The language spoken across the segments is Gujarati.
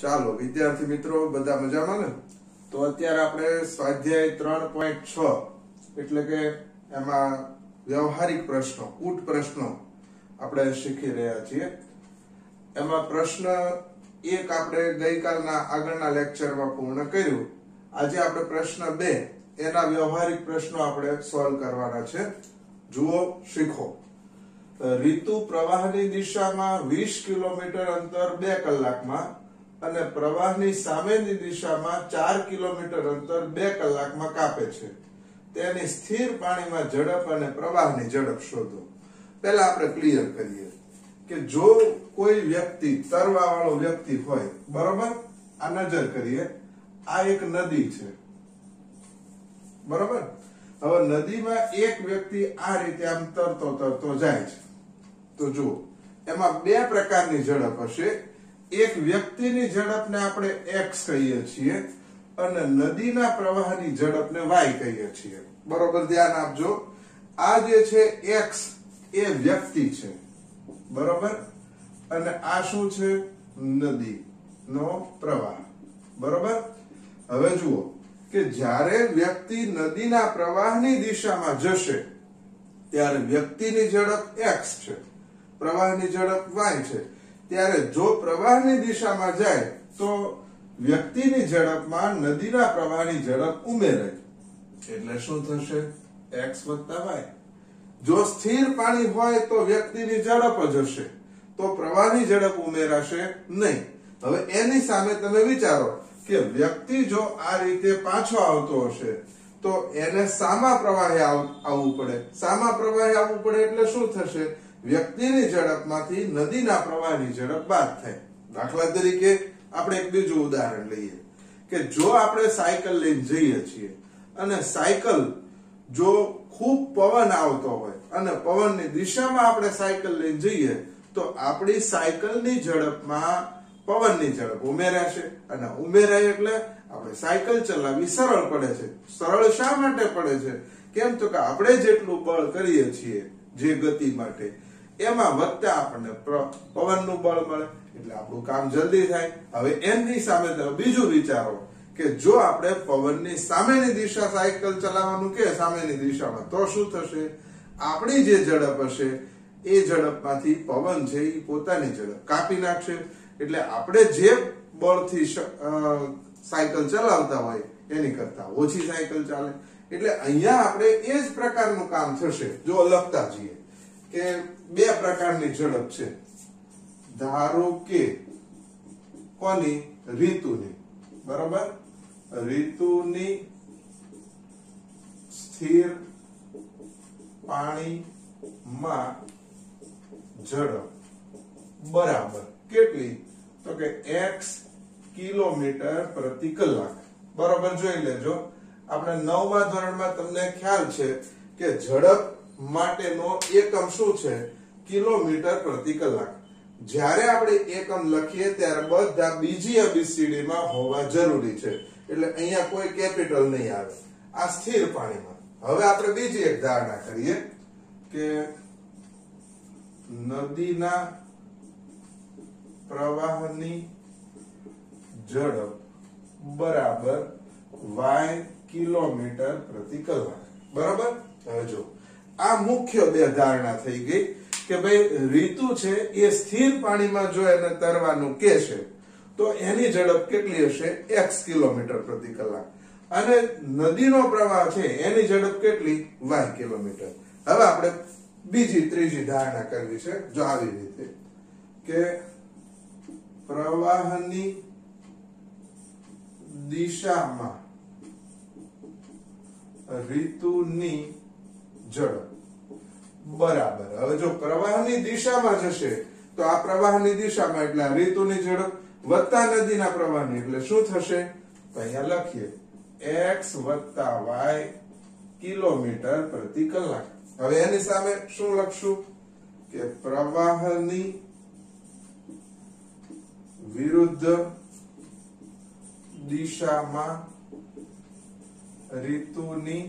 ચાલો વિદ્યાર્થી મિત્રો બધા મજામાં ને? તો અત્યારે આપણે સ્વાધ્યાય 3.6 એટલે કે એમાં વ્યવહારિક પ્રશ્નો, કૂટ પ્રશ્નો આપણે શીખી રહ્યા છીએ. એમાં પ્રશ્ન એક આપણે ગઈકાલના આગળના લેક્ચરમાં પૂર્ણ કર્યું. આજે આપણે પ્રશ્ન 2 એના વ્યવહારિક પ્રશ્નો આપણે સોલ્વ કરવાના છે. જુઓ, શીખો. ઋતુ પ્રવાહની દિશામાં 20 કિલોમીટર અંતર 2 કલાકમાં અને પ્રવાહની સામેની દિશામાં 4 કિલોમીટર અંતર 2 કલાકમાં કાપે છે. તેની સ્થિર પાણીમાં ઝડપ અને પ્રવાહની ઝડપ શોધો. પહેલા આપણે ક્લિયર કરીએ કે જો કોઈ વ્યક્તિ તરવા વાળો વ્યક્તિ હોય, બરોબર, આ નજર કરીએ, આ એક નદી છે, બરોબર. હવે નદીમાં એક વ્યક્તિ આ રીતે આમ તરતો જાય છે. તો જુઓ, એમાં બે પ્રકારની ઝડપ હશે. એક વ્યક્તિની ઝડપને આપણે x કહીએ છીએ અને નદીના પ્રવાહની ઝડપને y કહીએ છીએ. બરોબર, ધ્યાન આપજો. આ જે છે x એ વ્યક્તિ છે, બરોબર, અને આ શું છે? નદીનો પ્રવાહ, બરોબર. હવે જુઓ કે જ્યારે વ્યક્તિ નદીના પ્રવાહની દિશામાં જશે ત્યારે વ્યક્તિની ઝડપ x છે, પ્રવાહની ઝડપ y છે. ત્યારે જો પ્રવાહની દિશામાં જાય તો વ્યક્તિની ઝડપમાં નદીના પ્રવાહની ઝડપ ઉમેરાય, એટલે શું થશે? x + y. જો સ્થિર પાણી હોય તો વ્યક્તિની ઝડપ જ હશે, તો પ્રવાહની ઝડપ ઉમેરાશે નહીં. હવે એની સામે તમે વિચારો કે વ્યક્તિ જો આ રીતે પાછો આવતો હશે તો એને સામા પ્રવાહે આવવું પડે. સામા પ્રવાહે આવવું પડે એટલે શું થશે? વ્યક્તિની ઝડપમાંથી નદીના પ્રવાહની ઝડપ બાદ થાય. દાખલા તરીકે આપણે એક બીજું ઉદાહરણ લઈએ કે જો આપણે સાયકલ લઈને જઈએ છીએ અને સાયકલ જો ખૂબ પવન આવતો હોય અને પવનની દિશામાં આપણે સાયકલ લઈને જઈએ તો આપણી સાયકલની ઝડપમાં પવનની ઝડપ ઉમેરાશે અને ઉમેરાય એટલે આપણે સાયકલ ચલાવવી સરળ પડે છે. સરળ શા માટે પડે છે? કેમ તો કે આપણે જેટલું બળ કરીએ છીએ જે ગતિ માટે એમાં વધતા આપણને પવનનું બળ મળે એટલે આપણું કામ જલ્દી થાય. હવે એની સામે તમે બીજું વિચારો કે જો આપણે પવનની સામેની દિશા સાયકલ ચલાવવાનું કે સામેની દિશામાં, તો શું થશે? આપણી જે ઝડપ હશે એ ઝડપમાંથી પવન છે એ પોતાની ઝડપ કાપી નાખશે. એટલે આપણે જે બળથી સાયકલ ચલાવતા હોય એની કરતા ઓછી સાયકલ ચાલે. એટલે અહીંયા આપણે એ જ પ્રકારનું કામ થશે. જો લખતા જઈએ કે બે પ્રકારની ઝડપ છે. ધારો કે કોની? ઋતુની, બરોબર. ઋતુની સ્થિર પાણીમાં ઝડપ બરાબર કેટલી? તો કે x કિલોમીટર પ્રતિ કલાક. બરોબર, જોઈ લેજો. આપણે 9મા ધોરણમાં તમને ખ્યાલ છે કે ઝડપ માટેનો એકમ શું છે? કિલોમીટર પ્રતિ કલાક. જ્યારે આપણે એકમ લખીએ ત્યારે બધા બીજી ABCD માં હોવા જરૂરી છે, એટલે અહીંયા કોઈ કેપિટલ નહીં આવે આ સ્થિર પાણીમાં. હવે આપણે બીજી એક ધારણા કરીએ કે નદીના પ્રવાહની ઝડપ બરાબર y કિલોમીટર પ્રતિ કલાક. બરાબર. હવે જો આ મુખ્ય બે ધારણા થઈ ગઈ કે ભાઈ ઋતુ છે એ સ્થિર પાણીમાં જો એને તરવાનું કે છે તો એની ઝડપ કેટલી હશે? x કિલોમીટર પ્રતિ કલાક. અને નદીનો પ્રવાહ છે એની ઝડપ કેટલી? y kilometre. હવે આપણે ત્રીજી ધારણા કરવી છે. જો આવી રીતે કે પ્રવાહની દિશામાં ઋતુની ઝડપ બરાબર. હવે જો પ્રવાહની દિશામાં જશે તો આ પ્રવાહની દિશામાં એટલે ઋતુની ઝડપ વત્તા નદીના પ્રવાહની એટલે શું થશે? તો અહીંયા લખીએ x + y કિલોમીટર પ્રતિ કલાક. હવે એની સામે શું લખશું કે પ્રવાહની વિરુદ્ધ દિશામાં ઋતુની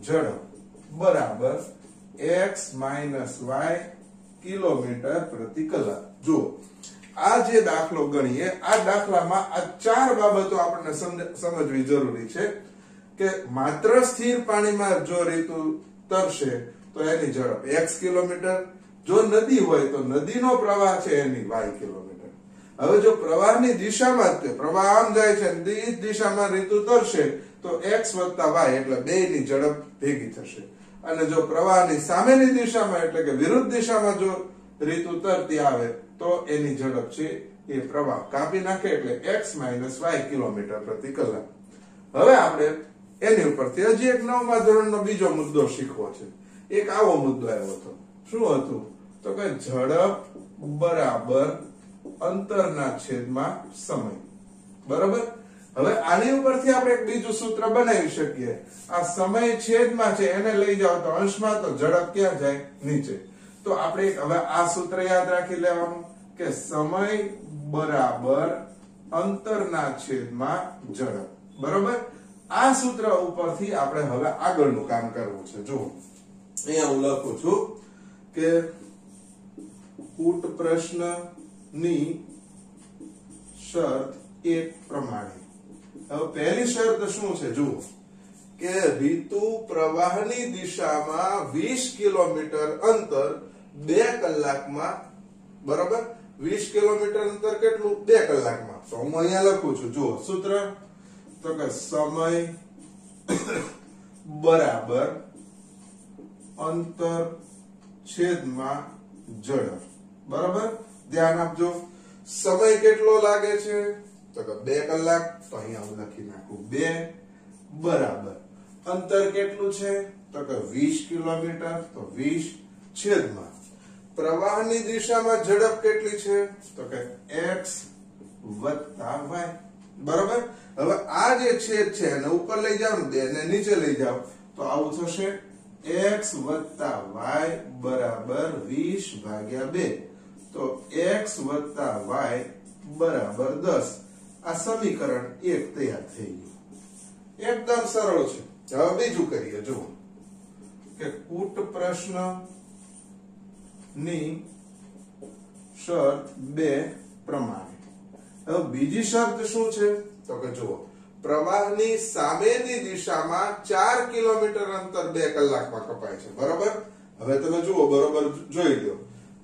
ઝડપ બરાબર x - y કિલોમીટર પ્રતિ કલાક. જો આ જે દાખલો ગણીએ, આ દાખલામાં આ ચાર બાબતો આપણને સમજવી જરૂરી છે કે માત્ર સ્થિર પાણીમાં જો રીતુ તરશે તો એની ઝડપ x કિલોમીટર, જો નદી હોય તો નદીનો પ્રવાહ છે એની y કિલોમીટર. હવે જો પ્રવાહની દિશામાં જ પ્રવાહ આમ જાય છે અને એ દિશામાં રીતુ તરશે તો x + y એટલે બેયની ઝડપ ભેગી થશે. અને જો પ્રવાહની સામેની દિશામાં એટલે કે વિરુદ્ધ દિશામાં જો રીતુ તરતી આવે તો એની ઝડપ છે એ પ્રવાહ કાપી નાખે એટલે x - y કિલોમીટર પ્રતિ કલાક. હવે આપણે એની ઉપરથી હજી એક 9મા ધોરણનો બીજો મુદ્દો શીખવો છે. એક આવો મુદ્દો આવ્યો હતો. શું હતું? તો કે ઝડપ બરાબર અંતરના છેદમાં સમય. બરાબર. હવે આની ઉપરથી આપણે એક બીજું સૂત્ર બનાવી શકીએ. આ સમય છેદમાં છે એને લઈ જાવ તો અંશમાં, તો ઝડપ ક્યાં જાય? નીચે. તો આપણે હવે આ સૂત્ર યાદ રાખી લેવાનું કે સમય બરાબર અંતરના છેદમાં ઝડપ. બરાબર. આ સૂત્ર ઉપરથી આપણે હવે આગળનું કામ કરવું છે. જો અહીંયા હું લખું છું કે કૂટ પ્રશ્નની શરત એક પ્રમાણે. હવે પહેલી શરત શું છે? જુઓ કે રીતુ પ્રવાહની દિશામાં 20 કિલોમીટર અંતર 2 કલાકમાં. બરાબર. 20 કિલોમીટર અંતર કેટલું? 2 કલાકમાં. તો હું અહીંયા લખું છું. જુઓ સૂત્ર તો કે સમય બરાબર અંતર છેદમાં ઝડપ. બરાબર. ધ્યાન આપજો. સમય કેટલો લાગે છે? તો કે 2 કલાક. તો અહીંયા હું લખી નાખું 2 બરાબર અંતર કેટલું છે? તો કે 20 કિલોમીટર. તો 20 છેદમાં પ્રવાહની દિશામાં ઝડપ કેટલી છે? તો કે x + y. બરાબર. હવે આ જે છેદ છે એને ઉપર લઈ જાવ ને 2 ને નીચે લઈ જાવ તો આવું થશે x + y બરાબર 20/2. તો x + y બરાબર 10. આ સમીકરણ 1 તૈયાર થઈ ગયું. એકદમ સરળ છે. હવે બીજું કરીએ. જુઓ કે કૂટ પ્રશ્ન ની શરત 2 પ્રમાણે. હવે બીજી શરત શું છે? તો કે જુઓ પ્રવાહની સામેની દિશામાં 4 કિલોમીટર અંતર 2 કલાકમાં કપાય છે. બરાબર. હવે તમે જુઓ, બરોબર જોઈ લો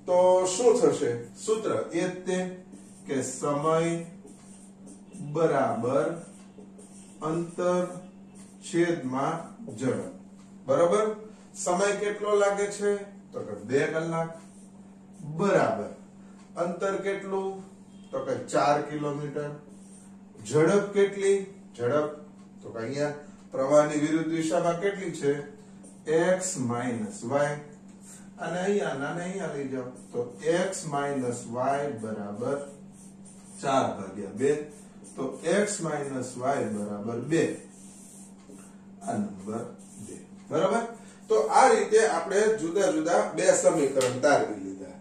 તો શું થશે? સૂત્ર એ જ તે કે સમય બરાબર અંતર છેદમાં ઝડપ. બરાબર. સમય કેટલો લાગે છે? તો કે 2 કલાક. બરાબર અંતર કેટલું? તો કે 4 કિલોમીટર. ઝડપ કેટલી? ઝડપ તો કે અહીંયા પ્રવાહની વિરુદ્ધ દિશામાં કેટલી છે? x - y. અને અહીંયા લઈ જાઓ તો x - y બરાબર 4/2. તો x - y બરાબર 2. આ નંબર 2. બરાબર. તો આ રીતે આપણે જુદા જુદા 2 સમીકરણ તારવી લીધા.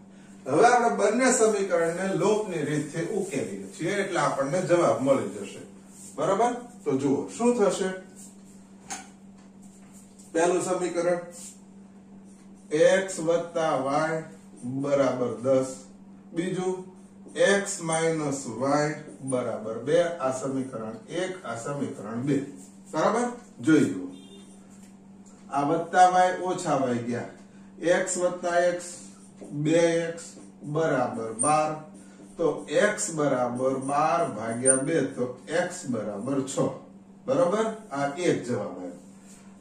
હવે આપણે બંને સમીકરણને લોપની રીતથી ઉકેલીએ છીએ એટલે આપણને જવાબ મળી જશે. બરાબર. તો જુઓ શું થશે. પહેલું સમીકરણ x + y બરાબર 10. બીજું x - y બરાબર 2. આ સમીકરણ 1, આ સમીકરણ 2. બરાબર. જોઈ લો આ +y - y ગયા. x + x 2x બરાબર 12. તો x બરાબર 12/2. તો x બરાબર 6. બરાબર. આ એક જવાબ આવ્યો.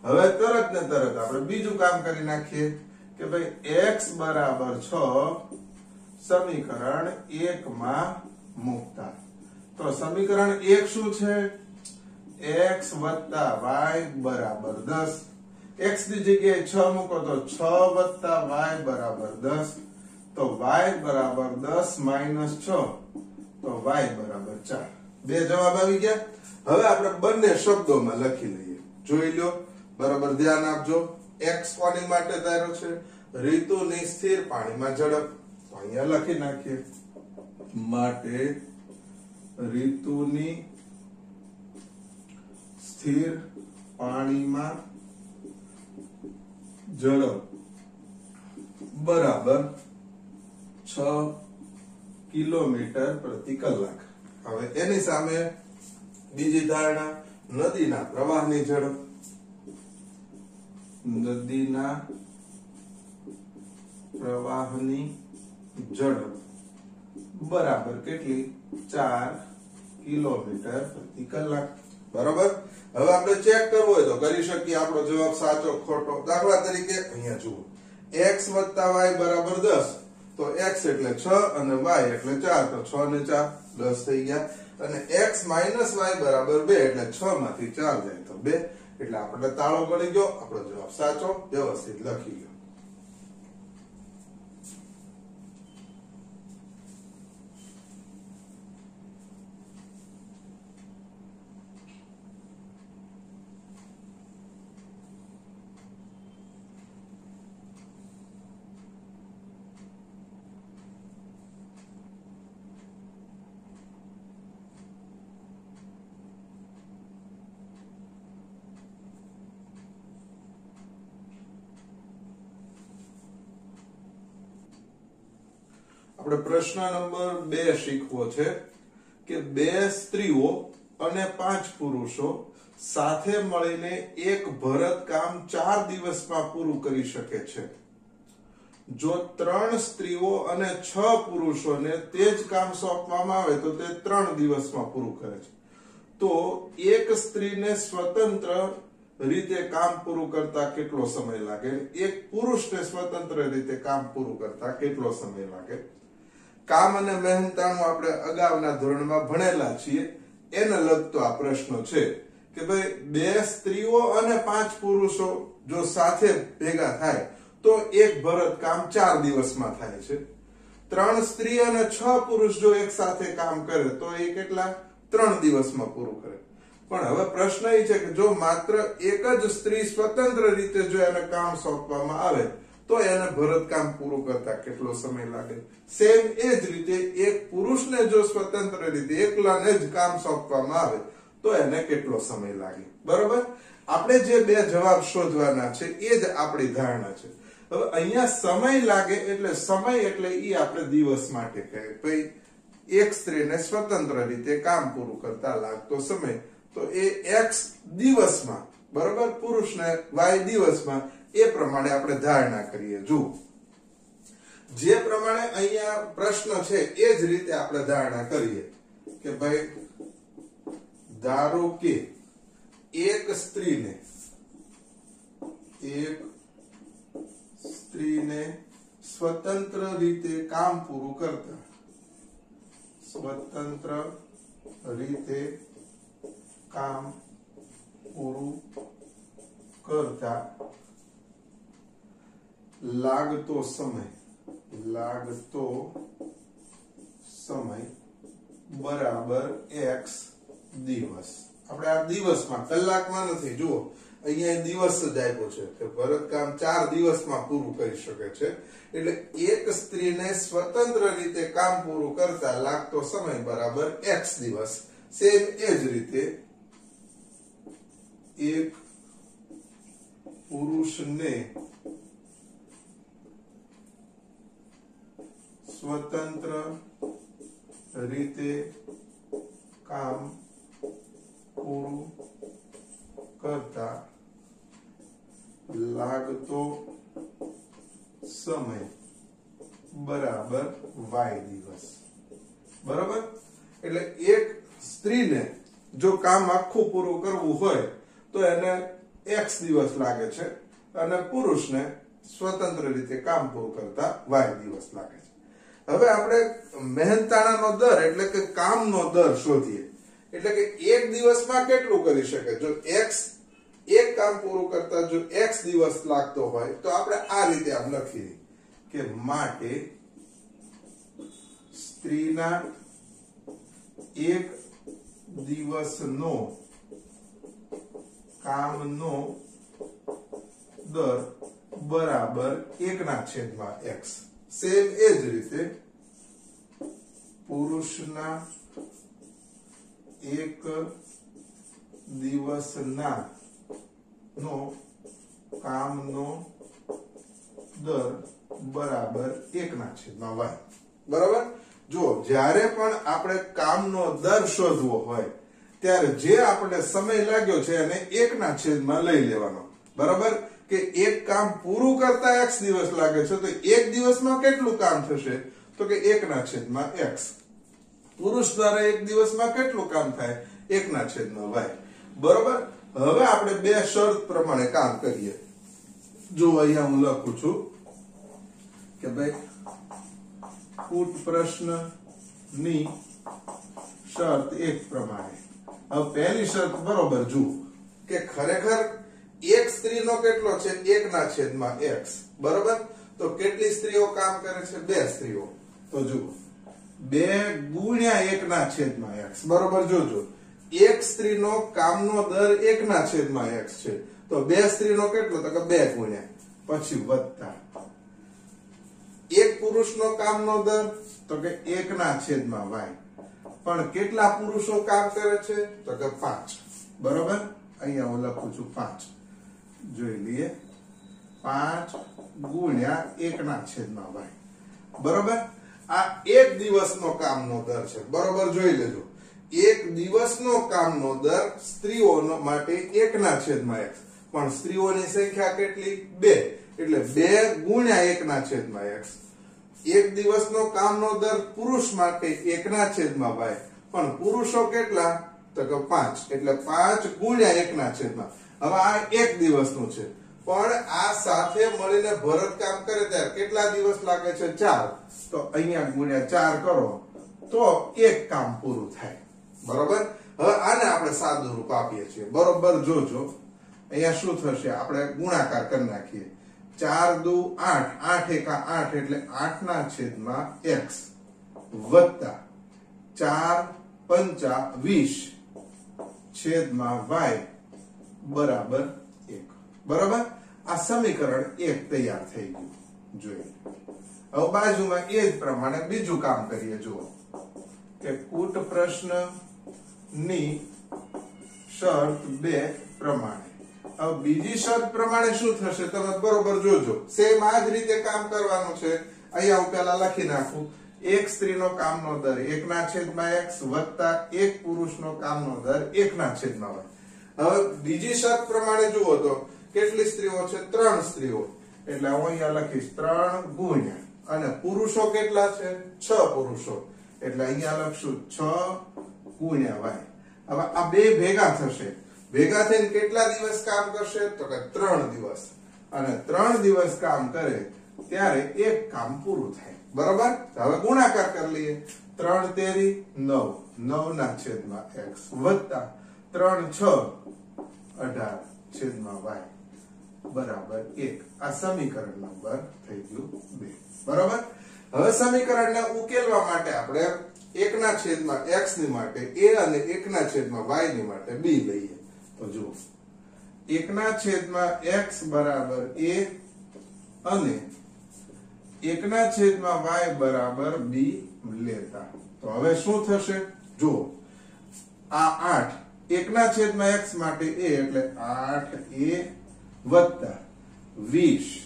હવે તરત ને તરત આપણે બીજું કામ કરી નાખીએ કે ભાઈ x બરાબર 6 સમીકરણ 1 માં મૂકતા. તો સમીકરણ 1 શું છે? x + y બરાબર 10. x ની જગ્યાએ 6 મૂકો તો 6 + y બરાબર 10. તો y બરાબર 10 - 6. તો y બરાબર 4. બે જવાબ આવી ગયા. હવે આપણે બંને શબ્દોમાં લખી લઈએ. જોઈ લો. બરાબર ધ્યાન આપજો. x કોની માટે ધાર્યો છે? રીતુની સ્થિર પાણીમાં ઝડપ. તો અહીંયા લખી નાખીએ. માટે રીતુની સ્થિર પાણીમાં ઝડપ બરાબર 6 કિલોમીટર પ્રતિ કલાક. હવે એની સામે બીજી ધારણા, નદીના પ્રવાહની ઝડપ. નદીના પ્રવાહની ઝડપ બરાબર કેટલી? 4 કિલોમીટર પ્રતિ કલાક. બરાબર. હવે આપણે ચેક કરવું હોય તો કરી શકીએ આપણો જવાબ સાચો ખોટો. દાખલા તરીકે અહીંયા જુઓ, x + y બરાબર 10, તો x એટલે 6 અને y એટલે 4, તો 6 ને 4 10 થઈ ગયા. અને x - y બરાબર 2, એટલે 6 માંથી 4 જાય તો 2, એટલે આપણે તાળો મળી ગયો. આપણો જવાબ સાચો વ્યવસ્થિત લખી ગયો. આપણે પ્રશ્ન નંબર 2 શીખવો છે કે 2 સ્ત્રીઓ અને 5 પુરુષો સાથે મળીને એક ભરત કામ 4 દિવસમાં પૂરું કરી શકે છે. જો 3 સ્ત્રીઓ અને 6 પુરુષોને તે જ કામ સોંપવામાં આવે તો તે 3 દિવસમાં પૂરું કરે છે. તો એક સ્ત્રીને સ્વતંત્ર રીતે કામ પૂરું કરતા કેટલો સમય લાગે? એક પુરુષને સ્વતંત્ર રીતે કામ પૂરું કરતા કેટલો સમય લાગે? કામ અને મહેનતાણું આપણે અગાઉના ધોરણમાં ભણેલા છીએ, એને લગતો આ પ્રશ્ન છે કે ભાઈ 2 સ્ત્રીઓ અને 5 પુરુષો જો સાથે ભેગા થાય તો એક ભરત કામ 4 દિવસમાં થાય છે. 3 સ્ત્રી અને 6 પુરુષ જો એક સાથે કામ કરે તો એ કેટલા? 3 દિવસમાં પૂરું કરે. પણ હવે પ્રશ્ન એ છે કે જો માત્ર એક જ સ્ત્રી સ્વતંત્ર રીતે જો એને કામ સોંપવામાં આવે તો એને ભરત કામ પૂરું કરતા કેટલો સમય લાગે? સેમ એ જ રીતે એક પુરુષને જો સ્વતંત્ર રીતે એકલાને જ કામ સોંપવામાં આવે તો એને કેટલો સમય લાગે? બરોબર. આપણે જે 2 જવાબ શોધવાના છે એ જ આપણી ધારણા છે. હવે અહીંયા સમય લાગે એટલે સમય એટલે ઈ આપણે દિવસ માટે કહે. ભાઈ એક સ્ત્રીને સ્વતંત્ર રીતે કામ પૂરું કરતા લાગતો સમય તો એ x દિવસમાં, બરોબર, પુરુષને y દિવસમાં, એ પ્રમાણે આપણે ધારણા કરીએ. જુઓ, જે પ્રમાણે અહીંયા પ્રશ્ન છે એ જ રીતે આપણે ધારણા કરીએ કે ભાઈ ધારો કે એક સ્ત્રીને સ્વતંત્ર રીતે કામ પૂરું કરતા લાગતો સમય બરાબર x દિવસ. આપણે આ દિવસમાં, કલાકમાં નથી. જુઓ, અહીંયા દિવસ જ આપ્યો છે કે ભરત કામ 4 દિવસમાં પૂરું કરી શકે છે. એટલે એક સ્ત્રીને સ્વતંત્ર રીતે કામ પૂરું કરતા લાગતો સમય બરાબર x દિવસ. સેમ એ જ રીતે એક પુરુષને સ્વતંત્ર રીતે કામ પૂરું કરતા લાગતો સમય બરાબર y દિવસ. બરાબર. એટલે એક સ્ત્રીને જો કામ આખું પૂરું કરવું હોય તો એને x દિવસ લાગે છે અને પુરુષને સ્વતંત્ર રીતે કામ પૂરું કરતા y દિવસ લાગે છે. હવે આપણે મહેનતાણાનો દર એટલે કે કામનો દર શોધીએ. એટલે કે એક દિવસમાં કેટલું કરી શકે? જો x એક કામ પૂરું કરતા જો x દિવસ લાગતો હોય તો આપણે આ રીતે આમ લખીએ કે માટે સ્ત્રીના એક દિવસનો કામનો દર બરાબર 1/x. સેમ એ જ રીતે પુરુષના એક દિવસના નો કામનો દર બરાબર 1/y. બરાબર. જો જ્યારે પણ આપણે કામનો દર શોધવો હોય ત્યારે જે આપણે સમય લાગ્યો છે એને 1 ના છેદમાં લઈ લેવાનો, બરાબર? કે એક કામ પૂરું કરતા x દિવસ લાગે છે તો એક દિવસમાં કેટલું કામ થશે? તો કે 1 ના છેદમાં x. પુરુષ દ્વારા એક દિવસમાં કેટલું કામ થાય? 1 ના છેદમાં y. બરોબર? હવે આપણે બે શરત પ્રમાણે કામ કરીએ. જો અહીંયા હું લખું છું કે ભાઈ કૂટ પ્રશ્નની શરત એક પ્રમાણે. હવે પહેલી શરત બરોબર જુઓ કે ખરેખર એક સ્ત્રીનો કેટલો છે? 1 ના છેદમાં x. બરોબર? તો કેટલી સ્ત્રીઓ કામ કરે છે? 2 સ્ત્રીઓ. તો જુઓ 2 ગુણ્યા 1 ના છેદમાં x. બરોબર? જોજો એક સ્ત્રીનો કામનો દર 1 ના છેદમાં x છે તો 2 સ્ત્રીનો કેટલો? તો કે 2 ગુણ્યા પછી વત્તા એક પુરુષનો કામનો દર તો કે 1 ના છેદમાં y. પણ કેટલા પુરુષો કામ કરે છે? તો કે 5. બરોબર? અહીંયા હું લખું છું 5. જોઈ લઈએ 5 ગુણ્યા 1 ના છેદમાં y. બરોબર? આ એક દિવસનો કામનો દર છે. બરોબર? જોઈ લેજો એક દિવસનો કામનો દર સ્ત્રીઓનો માટે 1 ના છેદમાં x. પણ સ્ત્રીઓની સંખ્યા કેટલી? 2. એટલે 2 ગુણ્યા 1 ના છેદમાં x. એક દિવસનો કામનો દર પુરુષ માટે 1 ના છેદમાં y. પણ પુરુષો કેટલા? તો કે 5. એટલે 5 ગુણ્યા 1 ના છેદમાં. હવે આ એક દિવસનું છે પણ આ સાથે મળીને ભરત કામ કરે ત્યારે કેટલા દિવસ લાગે છે? 4. તો અહીંયા ગુણ્યા 4 કરો તો એક કામ પૂરું થાય. બરોબર? હવે આને આપણે સાદું રૂપ આપીએ છીએ. બરોબર? જોજો અહીંયા શું થશે? આપણે ગુણાકાર કરી નાખીએ. 4 દુ 8, 8 એકા 8 એટલે 8 ના છેદમાં x વત્તા 4 પંચા 20 છેદમાં y બરાબર 1. બરાબર? આ સમીકરણ 1 તૈયાર થઈ ગયું. જોઈએ હવે બાજુમાં એ જ પ્રમાણે બીજું કામ કરીએ. જુઓ કે કૂટ પ્રશ્નની શરત 2 પ્રમાણે. હવે બીજી શરત પ્રમાણે શું થશે? તમે બરોબર જોજો. સેમ આ જ રીતે કામ કરવાનું છે. અહીંયા હું પહેલા લખી નાખું. એક સ્ત્રીનો કામનો દર 1 ના છેદમાં x વત્તા એક પુરુષનો કામનો દર 1 ના છેદમાં y. હવે બીજી શરત પ્રમાણે જુઓ તો કેટલી સ્ત્રીઓ છે? 3 સ્ત્રીઓ. એટલે હું અહીંયા લખીશ 3 ગુણ્યા અને પુરુષો કેટલા છે? 6 પુરુષો. એટલે અહીંયા લખશું 6 ગુણ્યા y. હવે આ બે ભેગા થશે. ભેગા થઈને કેટલા દિવસ કામ કરશે? તો કે 3 દિવસ. અને 3 દિવસ કામ કરે ત્યારે એક કામ પૂરું થાય. બરોબર? હવે ગુણાકાર કરી લઈએ. 3 તેરી 9, 9 ના છેદમાં x વત્તા 3 6 18 છેદમાં y બરાબર 1. આ સમીકરણ નંબર થઈ ગયું 2. બરોબર? હવે સમીકરણને ઉકેલવા માટે આપણે 1 ના છેદમાં x ની માટે a અને 1 ના છેદમાં y ની માટે b લઈએ. તો જુઓ 1 ના છેદમાં x બરાબર a અને 1 ના છેદમાં y બરાબર b લેતા તો હવે શું થશે? જુઓ આ 8 1 ના છેદમાં x માટે a એટલે 8a વત્તા 20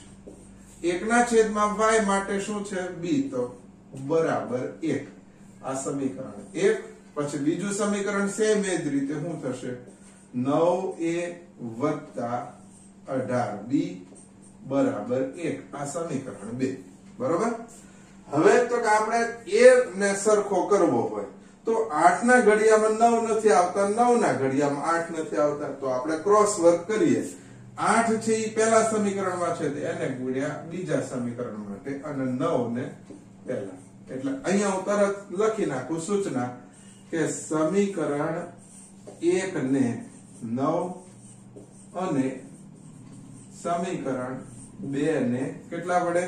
1 ના છેદમાં y માટે શું છે? b. તો બરાબર 1. આ સમીકરણ 1. પછી બીજું સમીકરણ સેમ એ જ રીતે શું થશે? 9a વત્તા 18b બરાબર 1. આ સમીકરણ 2. બરોબર? હવે તો કે આપણે a ને સરખો કરવો હોય તો 8 ના ઘડિયામાં 9 નથી આવતા, 9 ના ઘડિયામાં 8 નથી આવતા. તો આપણે ક્રોસ વર્ક કરીએ. 8 છે એ પહેલા સમીકરણમાં છે એને ગુણ્યા બીજા સમીકરણ માટે અને 9 ને પહેલા. એટલે અહીંયા હું તરત લખી નાખું સૂચના કે સમીકરણ 1 ને 9 અને સમીકરણ 2 ને કેટલા વડે?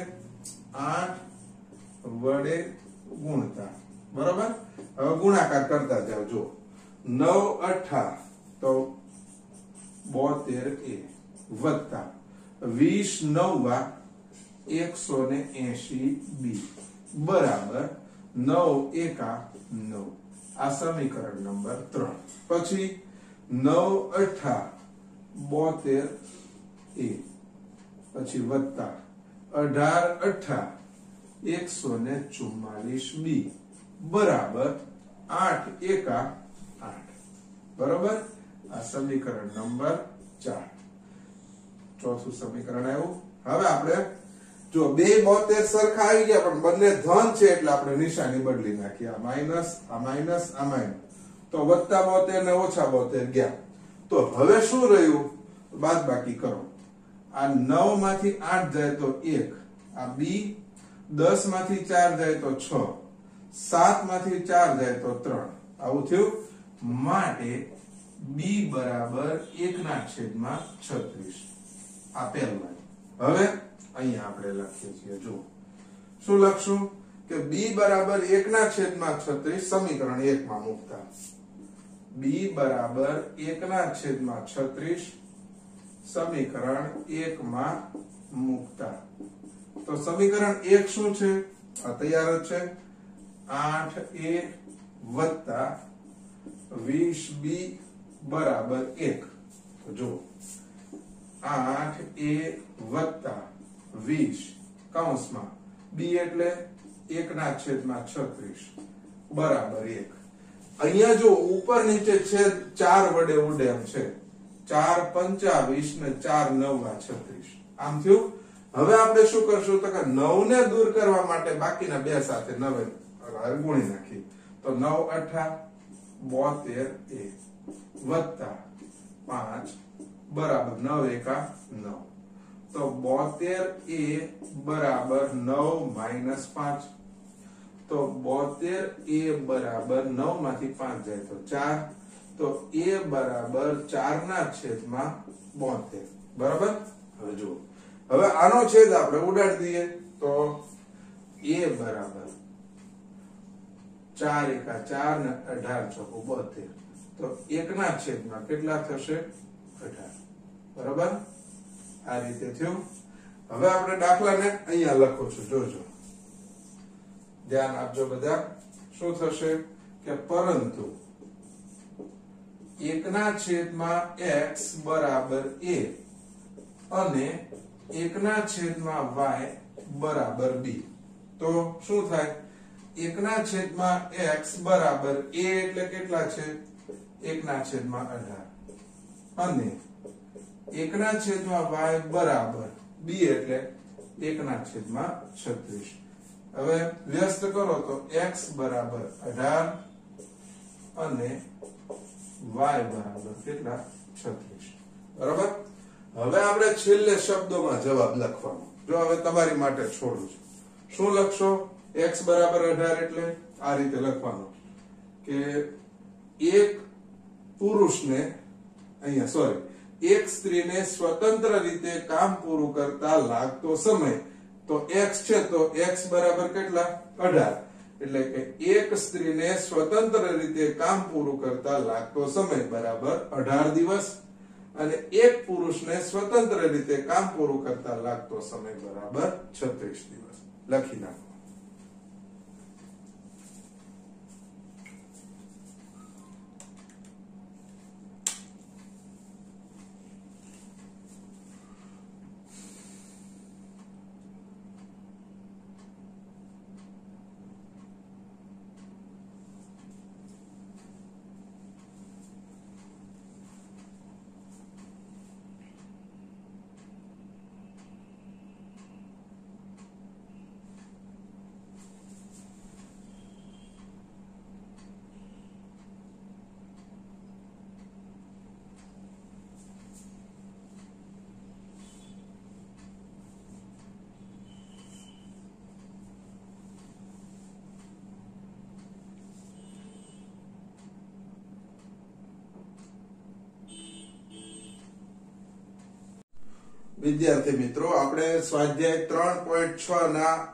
8 વડે ગુણતા. બરોબર? હવે ગુણાકાર કરતા જાવ. જો 9 8 તો 72a વત્તા 20 9 180b બરાબર 9 એકા 9. આ સમીકરણ નંબર 3. પછી 9 8 72a પછી વત્તા 18 8 144b બરાબર 8 એકા 8 બરાબર આ સમીકરણ નંબર 4 ચોથું સમીકરણ આવ્યું હવે આપણે જો બે 72 સરખા આવી ગયા પણ બંને ધન છે એટલે આપણે નિશાની બદલી નાખી આ માઈનસ આ માઈનસ આ માઈનસ તો વત્તા 72 ને ઓછા 72 ગયા તો હવે શું રહ્યું બાદબાકી કરો આ 9 માંથી 8 જાય તો 1 આ b 10 માંથી 4 જાય તો 6 7 માંથી 4 જાય તો 3 આવું થયું માટે b બરાબર 1/36 આ પહેલું હવે અહીંયા આપણે લખીએ છીએ જો શું લખશું કે b બરાબર 1/36 સમીકરણ 1 માં મૂકતા b બરાબર 1/36 સમીકરણ 1 માં મૂકતા તો સમીકરણ 1 શું છે આ તૈયાર જ છે 8a વત્તા 20b બરાબર 1 તો જો 8a વત્તા 20 કૌંસમાં b એટલે 1/36 બરાબર 1 અહીંયા જો ઉપર નીચે છેદ 4 વડે ઉડે એમ છે 4 પંચા 20 ને 4 9 36 આમ થયું હવે આપણે શું કરશું તો કે 9 ને દૂર કરવા માટે બાકીના બે સાથે 9 ગુણી નાખી તો 9 8 72 વત્તા 5 બરાબર 9 એકા 9 તો 72 બરાબર 9 માઈનસ 5 તો 72 બરાબર 9 માંથી 5 જાય તો 4 તો a બરાબર 4/72 બરાબર હવે જુઓ હવે આનો છેદ આપણે ઉડાડી દઈએ તો a બરાબર 4 એકા 4 ને 18 ચોકુ 72 તો 1/માં કેટલા થશે 18 બરાબર આ રીતે થયું હવે આપણે દાખલાને અહીંયા લખો છો જોજો ધ્યાન આપજો બધા શું થશે કે પરંતુ 1/x બરાબર a અને 1/y બરાબર b તો શું થાય 1/x બરાબર a એટલે કેટલા છે 1/18 અને 1/y બરાબર b એટલે 1/36 હવે વ્યસ્ત કરો તો x બરાબર 18 અને y બરાબર કેટલા 36 બરાબર હવે આપણે છેલ્લે શબ્દોમાં જવાબ લખવાનો જો હવે તમારી માટે છોડું છું શું લખશો x બરાબર 18 એટલે આ રીતે લખવાનું કે એક પુરુષને અહીંયા સોરી એક સ્ત્રીને સ્વતંત્ર રીતે કામ પૂરું કરતા લાગતો સમય તો x છે તો x બરાબર કેટલા 18 એટલે કે એક સ્ત્રીને સ્વતંત્ર રીતે કામ પૂરું કરતા લાગતો સમય બરાબર 18 દિવસ અને એક પુરુષને સ્વતંત્ર રીતે કામ પૂરું કરતા લાગતો સમય બરાબર 36 દિવસ લખી નાખો વિદ્યાર્થી મિત્રો આપણે સ્વાધ્યાય 3.6 ના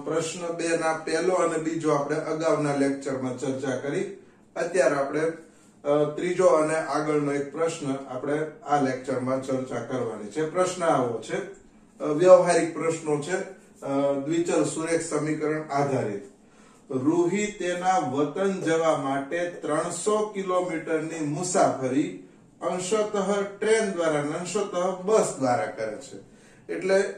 પ્રશ્ન 2 ના પહેલો અને બીજો આપણે અગાઉના લેક્ચરમાં ચર્ચા કરી અત્યારે આપણે ત્રીજો અને આગળનો એક પ્રશ્ન આપણે આ લેક્ચરમાં ચર્ચા કરવાની છે પ્રશ્ન આવો છે વ્યવહારિક પ્રશ્નો છે દ્વિચલ સુરેખ સમીકરણ આધારિત રૂહી તેના વતન જવા માટે 300 કિલોમીટરની મુસાફરી અંશતઃ ટ્રેન દ્વારા અંશતઃ બસ દ્વારા કરે છે એટલે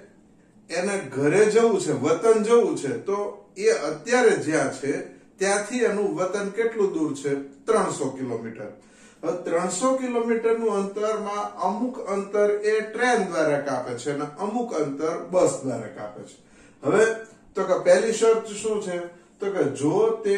એને ઘરે જવું છે વતન જવું છે તો એ અત્યારે જ્યાં છે ત્યાંથી એનું વતન કેટલું દૂર છે 300 કિલોમીટર. હવે 300 કિલોમીટરનું અંતરમાં અમુક અંતર એ ટ્રેન દ્વારા કાપે છે અને અમુક અંતર બસ દ્વારા કાપે છે. હવે તો કે પહેલી શરત શું છે તો કે જો તે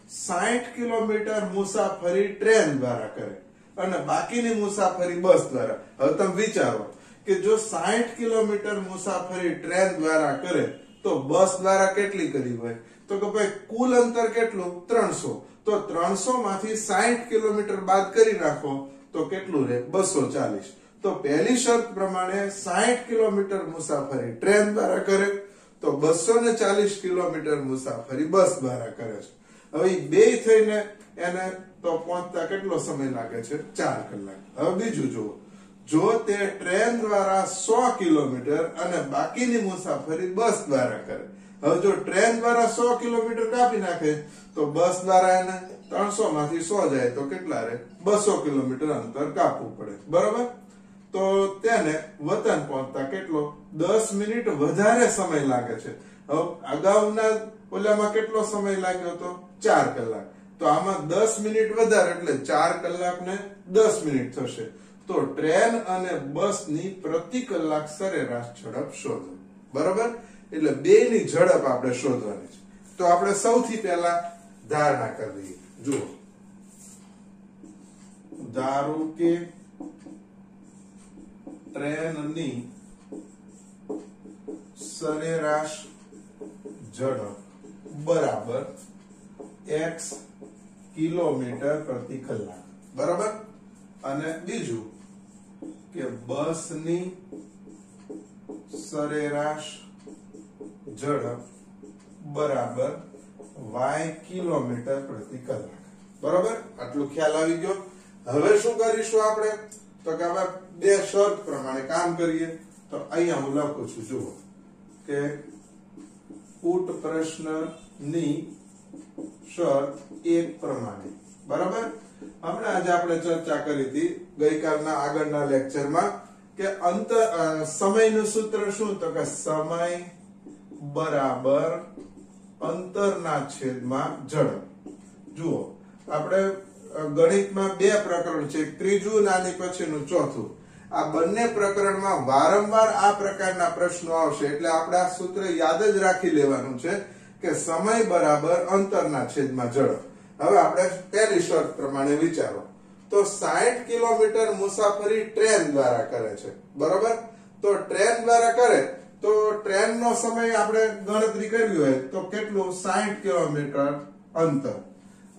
60 કિલોમીટર મુસાફરી ટ્રેન દ્વારા કરે અને બાકીની મુસાફરી બસ દ્વારા. હવે તમે વિચારો કે જો 60 કિલોમીટર મુસાફરી ટ્રેન દ્વારા કરે તો બસ દ્વારા કેટલી કરી હોય તો કે ભાઈ કુલ અંતર કેટલું 300. તો 300 માંથી 60 કિલોમીટર બાદ કરી નાખો તો કેટલું રહે 240. તો પહેલી શરત પ્રમાણે 60 કિલોમીટર મુસાફરી ટ્રેન દ્વારા કરે તો 240 કિલોમીટર મુસાફરી બસ દ્વારા કરે છે. હવે બે થઈને એને તો પહોંચતા કેટલો સમય લાગે છે 4 કલાક. હવે બીજું જુઓ, જો તે ટ્રેન દ્વારા 100 કિલોમીટર અને બાકીની મુસાફરી બસ દ્વારા કરે. હવે જો ટ્રેન દ્વારા 100 કિલોમીટર કાપી નાખે તો બસ દ્વારા એને 300 માંથી 100 જાય તો કેટલા રહે 200 કિલોમીટર અંતર કાપવું પડે. બરોબર. તો તેને વતન પહોંચતા કેટલો 10 મિનિટ વધારે સમય લાગે છે. હવે અગાઉના ઓલામાં કેટલો સમય લાગ્યો તો 4 કલાક. તો આમાં 10 મિનિટ વધારે એટલે 4 કલાક ને 10 મિનિટ થશે. તો ટ્રેન અને બસની પ્રતિ કલાક સરેરાશ ઝડપ શોધો. બરોબર. એટલે બેની ઝડપ આપણે શોધવાની છે. તો આપણે સૌથી પહેલા ધારણા કરી દઈએ. જુઓ, ધારો કે ટ્રેનની સરેરાશ ઝડપ બરાબર x કિલોમીટર પ્રતિ કલાક. બરાબર. અને બીજું કે બસની સરેરાશ ઝડપ બરાબર y કિલોમીટર પ્રતિ કલાક. બરાબર. આટલું ખ્યાલ આવી ગયો. હવે શું કરીશું આપણે તો કે હવે બે શરત પ્રમાણે કામ કરીએ. તો અહીંયા હું લખું છું, જુઓ કે કૂટ પ્રશ્નની શરત એક પ્રમાણે. બરાબર. હમણાં આજે આપણે ચર્ચા કરી હતી ગઈકાલના આગળના લેક્ચરમાં કે સમયનું સૂત્ર શું તો કે સમય બરાબર અંતરના છેદમાં ઝડપ. જુઓ, આપણે ગણિતમાં બે પ્રકરણ છે, ત્રીજું નાની પછીનું ચોથું. આ બંને પ્રકરણમાં વારંવાર આ પ્રકારના પ્રશ્નો આવશે એટલે આપણે આ સૂત્ર યાદ જ રાખી લેવાનું છે કે સમય બરાબર અંતરના છેદમાં ઝડપ. હવે આપણે પહેલી શરત પ્રમાણે વિચારો તો 60 કિલોમીટર મુસાફરી ટ્રેન દ્વારા કરે છે. બરોબર. તો ટ્રેન દ્વારા કરે તો ટ્રેનનો સમય આપણે ગણતરી કરવી હોય તો કેટલું 60 કિલોમીટર અંતર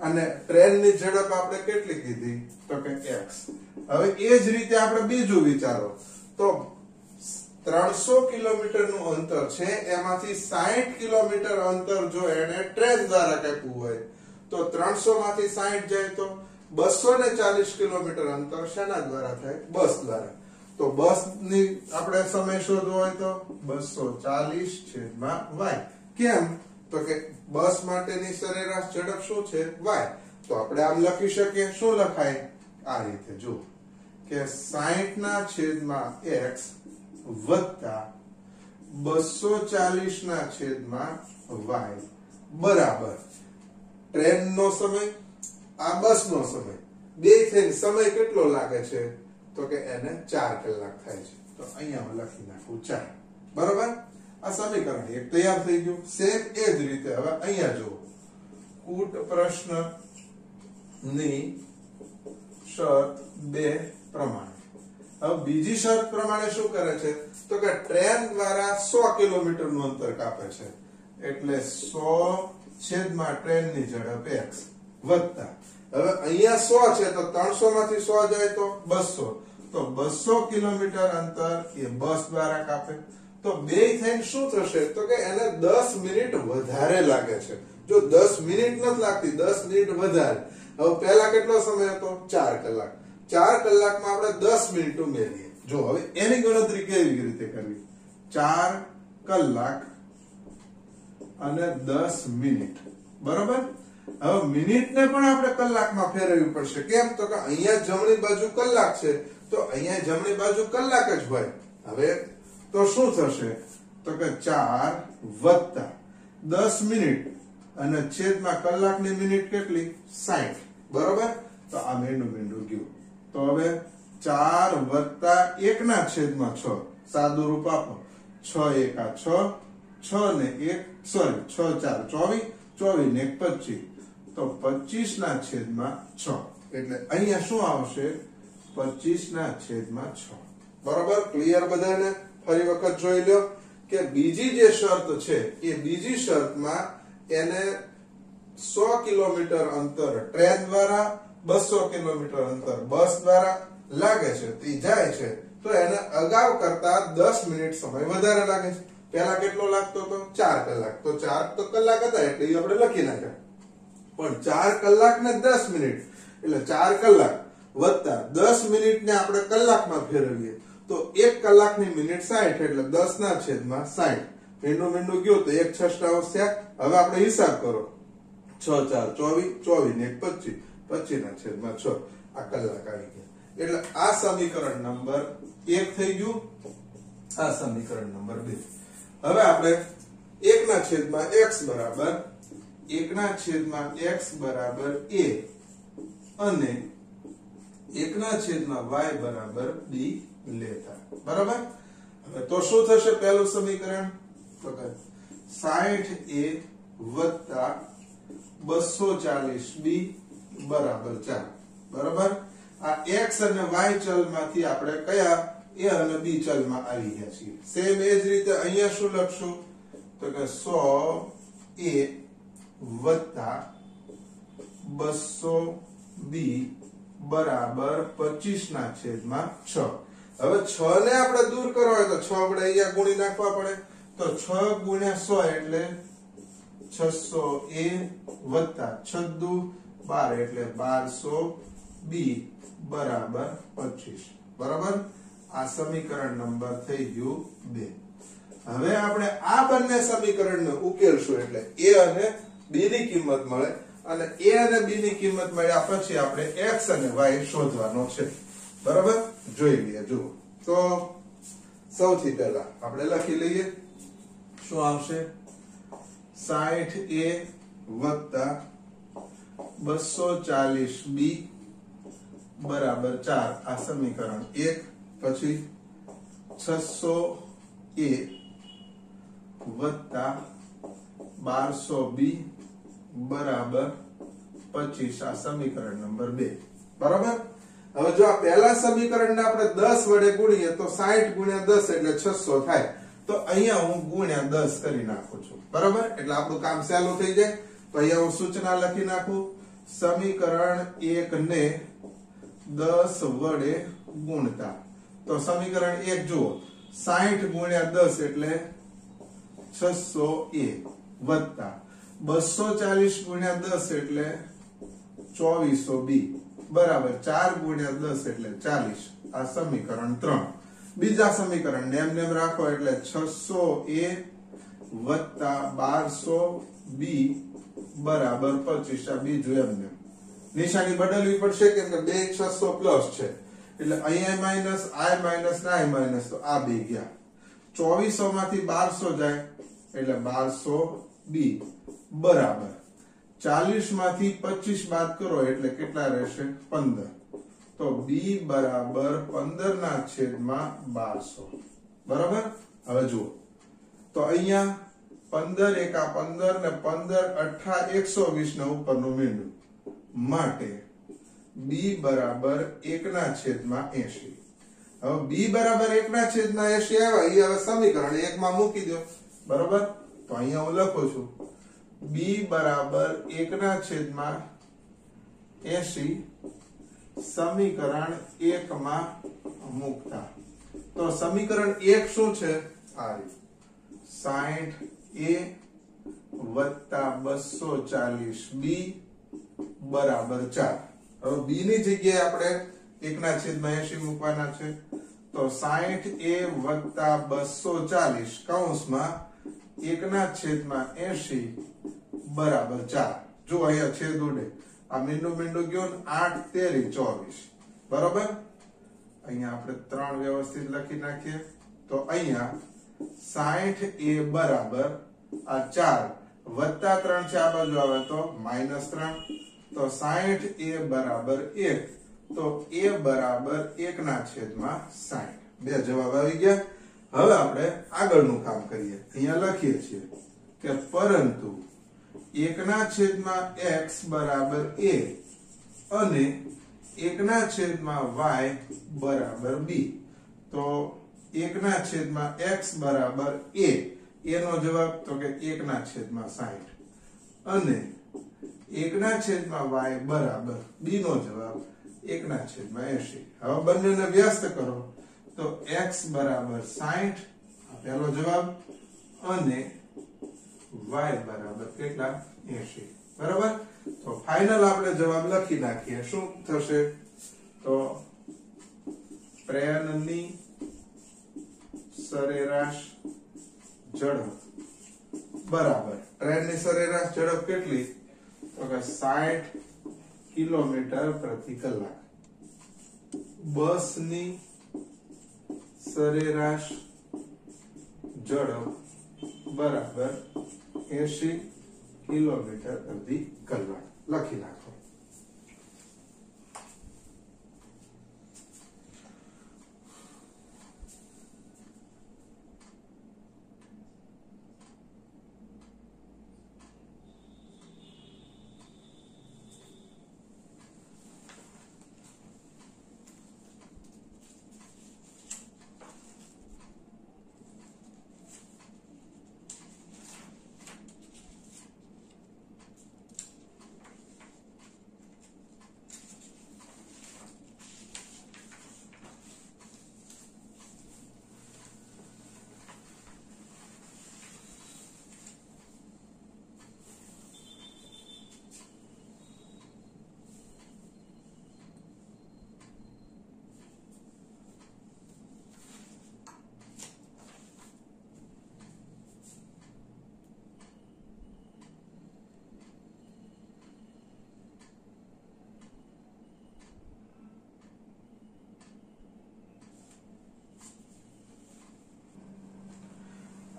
અને ટ્રેનની ઝડપ આપણે કેટલી કીધી તો કે x. હવે એ જ રીતે આપણે બીજું વિચારો તો 300 કિલોમીટરનું અંતર છે એમાંથી 60 કિલોમીટર અંતર જો એને ટ્રેન દ્વારા કાપ્યું હોય તો 300 માંથી 60 જાય તો 240 કિલોમીટર અંતર શેના દ્વારા થાય બસ દ્વારા. તો બસ ની આપણે સમય શોધવો હોય તો 240/y. કેમ તો કે બસ માટેની સરેરાશ ઝડપ શું છે y. તો આપણે આમ લખી શકીએ. શું લખાય આ રીતે, જો કે 60/x વત્તા 240/y બરાબર ટ્રેનનો સમય આ બસનો સમય બે થઈને સમય કેટલો લાગે છે તો કે એને 4 કલાક થાય છે. તો અહીંયા હું લખી નાખું 4. બરાબર. આ સમીકરણ એક તૈયાર થઈ ગયું. સેમ એ જ રીતે હવે અહીંયા જુઓ કૂટ પ્રશ્નની શરત 2 પ્રમાણે. હવે બીજી શરત પ્રમાણે શું કરે છે તો કે ટ્રેન દ્વારા 100 કિલોમીટર નું અંતર કાપે છે એટલે 100 છેદમાં ટ્રેનની ઝડપ x વત્તા હવે અહીંયા 100 છે તો 300 માંથી 100 જાય તો 200 તો 200 કિલોમીટર અંતર એ બસ દ્વારા કાપે. તો બે થઈને શું થશે તો કે એને 10 મિનિટ વધારે લાગે છે. જો 10 મિનિટ નથી લાગતી 10 મિનિટ વધારે. હવે પહેલા કેટલો સમય હતો 4 કલાક. 4 કલાકમાં આપણે 10 મિનિટ ઉમેરીએ. જો હવે એની ગણતરી કેવી રીતે કરવી 4 કલાક અને 10 મિનિટ. બરોબર. હવે મિનિટને પણ આપણે કલાકમાં ફેરવવી પડશે. કેમ તો કે અહીંયા જમણી બાજુ કલાક છે તો અહીંયા જમણી બાજુ કલાક જ હોય. હવે તો શું થશે તો કે 4 વત્તા 10 મિનિટ અને છેદમાં કલાકની મિનિટ કેટલી 60, બરોબર. તો આ મીંડું ગયું. તો હવે 4 વત્તા 1 ના છેદમાં 6, સાદું રૂપ આપો. 6 એકા 6, 6 ને 1 સોરી 6 4 24, 24 ને 1 25. તો 25 ના છેદમાં 6, એટલે અહીંયા શું આવશે? 25 ના છેદમાં 6. બરોબર. ક્લિયર બધાને? ફરી વખત જોઈ લો કે બીજી જે શરત છે એ બીજી શરતમાં એને 100 કિલોમીટર અંતર ટ્રેન દ્વારા, 200 કિલોમીટર અંતર બસ દ્વારા લાગે છે, તે જાય છે, તો એને અગાઉ કરતા 10 મિનિટ સમય વધારે લાગે છે. પહેલા કેટલો લાગતો હતો? 4 કલાક. તો 4 તો કલાક હતા એટલે એ આપણે લખી નાખ્યા. પણ 4 કલાક ને 10 મિનિટ એટલે 4 કલાક વત્તા 10 મિનિટ ને આપણે કલાકમાં ફેરવીએ તો 1 કલાકની મિનિટ 60, એટલે 10 ના છેદમાં 60. મીંડું ગયું તો 1 6 થયા. હવે આપણે હિસાબ કરો. 6 4 24, 24 ને 1 25, 25 ના છેદમાં 6. આ કલાક આવી ગયા. એટલે આ સમીકરણ નંબર 1 થઈ ગયું. આ સમીકરણ નંબર 2. હવે આપણે 1 ના છેદમાં x બરાબર 1 ના છેદમાં x બરાબર a અને 1 ના છેદમાં y બરાબર b લેતા. બરાબર. હવે તો શું થશે? પહેલું સમીકરણ તો કે 60a વત્તા 240b બરાબર 4. બરાબર. આ x અને y ચલમાંથી આપણે કયા a અને b ચલમાં આવી ગયા છીએ. સેમ એ જ રીતે અહીંયા શું લખશું? તો કે 100a વત્તા 200b બરાબર 25 ના છેદમાં 6. હવે 6 ને આપણે દૂર કરવા હોય તો 6 આપણે અહીંયા ગુણી નાખવા પડે. તો 6 ગુણ્યા 100 એટલે 600a વત્તા 6 દુ 12 એટલે 1200b બરાબર 25. બરાબર. આ સમીકરણ નંબર થઈ ગયું 2. હવે આપણે આ બંને સમીકરણને ઉકેલશું એટલે a અને b ની કિંમત મળે, અને a અને b ની કિંમત મળ્યા પછી આપણે x અને y શોધવાનો છે. બરાબર. જોઈ લઈએ. જુઓ તો સૌથી પહેલા આપણે લખી લઈએ. શું આવશે? 60a વત્તા 240b બરાબર 4. આ સમીકરણ 1. પછી 600a વત્તા 1200b બરાબર 25. આ સમીકરણ નંબર 2. બરાબર. હવે જો આ પહેલા સમીકરણને આપણે 10 વડે ગુણીએ તો 60 ગુણ્યા 10 એટલે 600 થાય. તો અહીંયા હું ગુણ્યા 10 કરી નાખું છું. બરાબર. એટલે આપણું કામ સહેલું થઈ જાય. તો અહીંયા હું સૂચના લખી નાખું. સમીકરણ 1 ને 10 વડે ગુણતા. તો સમીકરણ 1 જુઓ. 60 ગુણ્યા 10 એટલે 600a વત્તા 240 ગુણ્યા 10 એટલે 2400b બરાબર 4 ગુણ્યા 10 એટલે 40. આ સમીકરણ 3. બીજા સમીકરણ ને એમ રાખો એટલે 600a વત્તા 1200b બરાબર 25. આ બીજું એમને નિશાની બદલવી પડશે કેમ કે બે 600 પ્લસ છે એટલે અહીંયા minus i minus i minus, તો આ બે ગયા. 2400 માંથી 1200 જાય એટલે 1200b બરાબર 40 માંથી 25 બાદ કરો એટલે કેટલા રહેશે? 15. તો b બરાબર 15 ના છેદમાં 1200. બરાબર. હવે જુઓ તો અહીંયા 15 એકા 15 ને 15 અઠા 120 ના ઉપરનું મીંડું માટે b બરાબર 1 ના છેદમાં 80. હવે b બરાબર 1 ના છેદમાં 80 આવ્યા. એ હવે સમીકરણ 1 માં મૂકી દો. બરાબર. તો અહીંયા હું લખું છું b બરાબર 1 ના છેદમાં 80 સમીકરણ 1 માં મૂકતા. તો સમીકરણ 1 શું છે? આ 60a વત્તા 240b બરાબર 4. હવે b ની જગ્યાએ આપણે 1 ના છેદમાં 80 મૂકવાના છે. તો 60a વત્તા 240 કૌંસમાં 1 ના છેદમાં 80 બરાબર 4. જો અહીંયા છેદ ઉડે. આ મીંડું ગયો ને 8 13 24. બરાબર. અહીંયા આપણે 3 વ્યવસ્થિત લખી નાખીએ. તો અહીંયા 60a બરાબર આ 4 વત્તા 3 છે આ બાજુ આવે તો -3, તો 60 a બરાબર 1, તો a બરાબર 1 ના છેદમાં 60. બે જવાબ આવી ગયા. હવે આપણે આગળનું કામ કરીએ. અહીંયા લખીએ છીએ કે પરંતુ 1 ના છેદમાં x બરાબર a અને 1 ના છેદમાં y બરાબર b. તો 1 ના છેદમાં x બરાબર a, એનો જવાબ તો કે 1 ના છેદમાં 60 અને 1 ના છેદમાં y બરાબર b નો જવાબ 1 ના છેદમાં 80. હવે બંનેને વ્યસ્ત કરો તો x બરાબર 60 આ પહેલો જવાબ અને y બરાબર કેટલા 80. બરાબર. તો ફાઇનલ આપણે જવાબ લખી નાખીએ. શું થશે? તો પ્રેરણની સરેરાશ ઝડપ બરાબર ટ્રેનની સરેરાશ ઝડપ કેટલી? તો કે 60 કિલોમીટર પ્રતિ કલાક. બસની સરેરાશ ઝડપ બરાબર 80 કિલોમીટર પ્રતિ કલાક. લખી નાખો.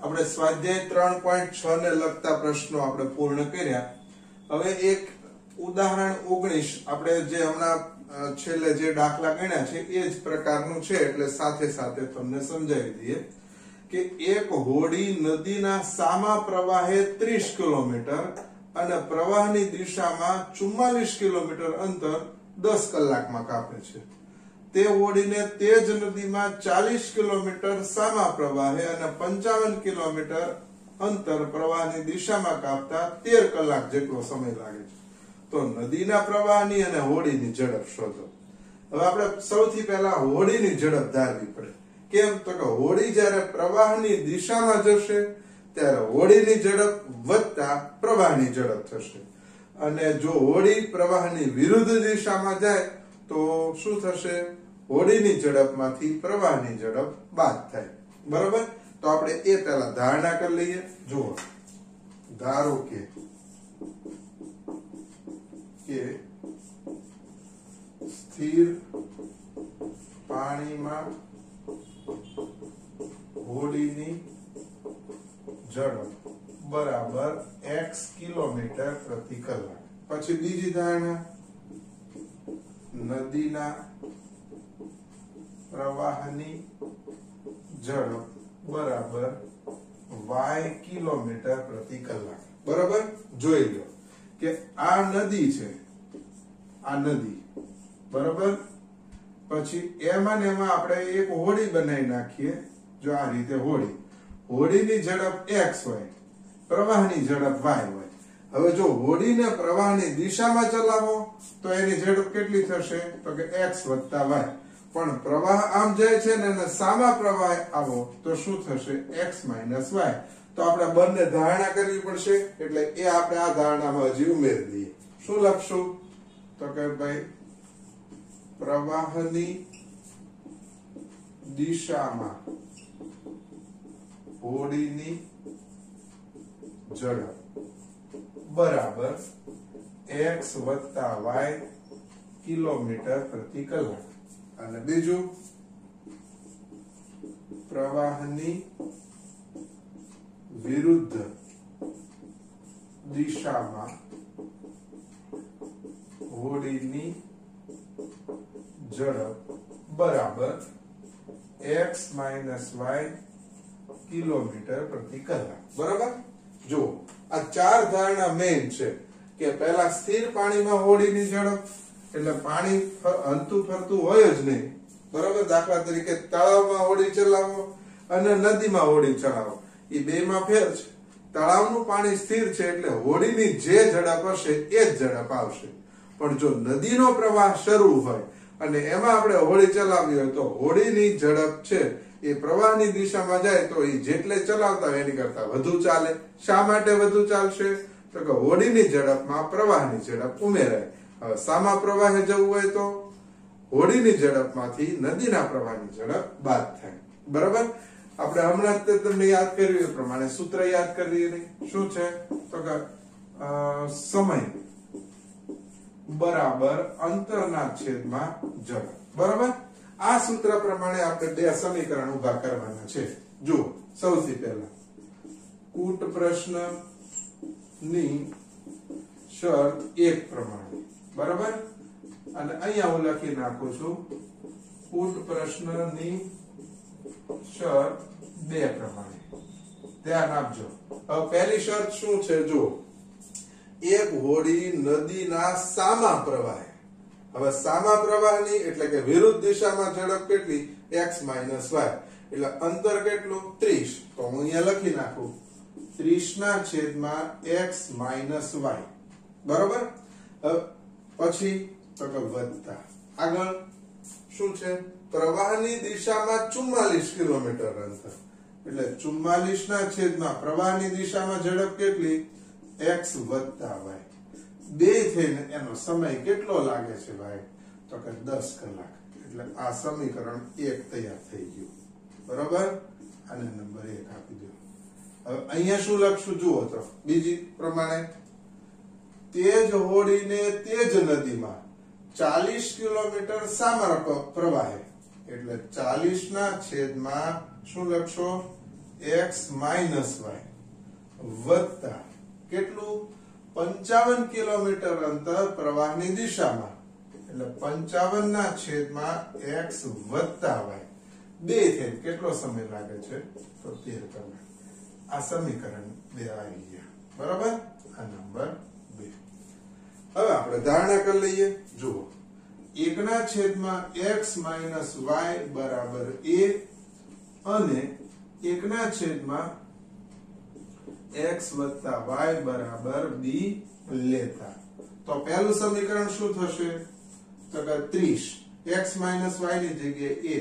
આપણે સ્વાધ્યાય 3.6 ને લગતા પ્રશ્નો આપણે પૂર્ણ કર્યા. હવે એક ઉદાહરણ 19 આપણે જે હમણાં છેલ્લે જે દાખલા ગણ્યા છે એ જ પ્રકારનું છે, એટલે સાથે સાથે તમને સમજાવી દઈએ કે એક હોડી નદીના સામા પ્રવાહે 30 કિલોમીટર અને પ્રવાહની દિશામાં 44 કિલોમીટર અંતર 10 કલાકમાં કાપે છે. તે હોડીને તે જ નદીમાં 40 કિલોમીટર સામા પ્રવાહે અને 55 કિલોમીટર અંતર પ્રવાહની દિશામાં કાપતા 13 કલાક જેટલો સમય લાગે છે. તો નદીના પ્રવાહની અને હોડીની ઝડપ શોધો. હવે આપણે સૌથી પહેલા હોડીની ઝડપ ધારવી પડે. કેમ? તો કે હોડી જ્યારે પ્રવાહની દિશામાં જશે ત્યારે હોડીની ઝડપ વત્તા પ્રવાહની ઝડપ થશે, અને જો હોડી પ્રવાહની વિરુદ્ધ દિશામાં જાય તો શું થશે? હોડીની ઝડપમાંથી પ્રવાહની ઝડપ બાદ થાય. બરોબર. તો આપણે એ પહેલા ધારણા કરી લઈએ. જુઓ, ધારો કે સ્થિર પાણીમાં હોડીની ઝડપ બરાબર x કિલોમીટર પ્રતિ કલાક. પછી બીજી ધારણા, નદીના પ્રવાહની ઝડપ બરાબર y કિલોમીટર પ્રતિ કલાક. બરાબર. જોઈ લો કે આ નદી છે, આ નદી. બરાબર. પછી એમાં ને એમાં આપણે એક હોડી બનાવી નાખીએ. જો આ રીતે હોડીની ઝડપ x હોય, પ્રવાહની ઝડપ y હોય. હવે જો હોડીને પ્રવાહની દિશામાં ચલાવો તો એની ઝડપ કેટલી થશે? તો કે x વત્તા y. પણ પ્રવાહ આમ જાય છે ને અને સામા પ્રવાહ આવો તો શું થશે? x minus y. તો આપણે બંને ધારણા કરવી પડશે, એટલે એ આપણે આ ધારણામાં હજી ઉમેરી દઈએ. શું લખશું? તો કે ભાઈ પ્રવાહની દિશામાં હોડીની ઝડપ બરાબર x વત્તા y કિલોમીટર પ્રતિ કલાક. અને બીજું, પ્રવાહની વિરુદ્ધ દિશામાં હોડીની ઝડપ બરાબર x - y કિલોમીટર પ્રતિ કલાક. બરાબર. જો આ ચાર ધારણા મેઇન છે કે પહેલા સ્થિર પાણીમાં હોડીની ઝડપ એટલે પાણી હલતું ફરતું હોય જ નહીં. બરાબર. દાખલા તરીકે તળાવમાં હોડી ચલાવો અને નદીમાં હોડી ચલાવો, એ બેમાં ફેર છે. તળાવનું પાણી સ્થિર છે એટલે હોડીની જે ઝડપ હશે એ જ ઝડપ આવશે. પણ જો નદીનો પ્રવાહ શરૂ હોય અને એમાં આપણે હોડી ચલાવવી હોય તો હોડીની ઝડપ છે એ પ્રવાહની દિશામાં જાય તો એ જેટલે ચલાવતા હોય એની કરતા વધુ ચાલે. શા માટે વધુ ચાલશે? તો કે હોડીની ઝડપમાં પ્રવાહની ઝડપ ઉમેરાય. હવે સામા પ્રવાહે જવું હોય તો હોડીની ઝડપમાંથી નદીના પ્રવાહની ઝડપ બાદ થાય. બરાબર. આપણે હમણાં જ તમને યાદ કર્યું એ પ્રમાણે સૂત્ર યાદ કરી નહીં. શું છે? તો કે સમય બરાબર અંતરના છેદમાં ઝડપ. બરાબર. આ સૂત્ર પ્રમાણે આપણે બે સમીકરણ ઉભા કરવાના છે. જુઓ, સૌથી પહેલા કૂટ પ્રશ્ન ની શરત 1 પ્રમાણે. બરાબર. અને અહીંયા હું લખી નાખું છું કૂટ પ્રશ્નની શરત 2 પ્રમાણે. ધ્યાન આપજો. હવે પહેલી શરત શું છે? જો એક હોડી નદીના સામા પ્રવાહે, હવે સામા પ્રવાહની એટલે કે વિરુદ્ધ દિશામાં ઝડપ કેટલી? x - y એટલે અંતર કેટલું? 30. તો હું અહીંયા લખી નાખું 30/x - y. બરાબર. પછી તો કે વત્તા આગળ શું છે? પ્રવાહની દિશામાં 44 કિલોમીટર અંતર એટલે 44/, પ્રવાહની દિશામાં ઝડપ કેટલી? x + y. બે થઈને એનો સમય કેટલો લાગે છે ભાઈ? તો કે 10 કલાક. એટલે આ સમીકરણ 1 તૈયાર થઈ ગયું. બરાબર. આને નંબર 1 આપી દો. હવે અહીંયા શું લખશું જુઓ તો બીજી પ્રમાણે તેજ હોડીને તેજ નદીમાં 40 કિલોમીટર સામા પ્રવાહે એટલે 40/, શું લખશો? x - y વત્તા કેટલું? 55 કિલોમીટર અંતર પ્રવાહની દિશામાં એટલે 55/x + y. બે થઈને કેટલો સમય લાગે છે? તો 13 કલાક. આ સમીકરણ 2 આવી ગયા. બરાબર. આ નંબર 2. હવે આપણે ધારણા કરી લઈએ. જુઓ, 1/x - y બરાબર a અને 1/x + y બરાબર b લેતા તો પહેલું સમીકરણ શું થશે? તો કે 30 x - y ની જગ્યાએ a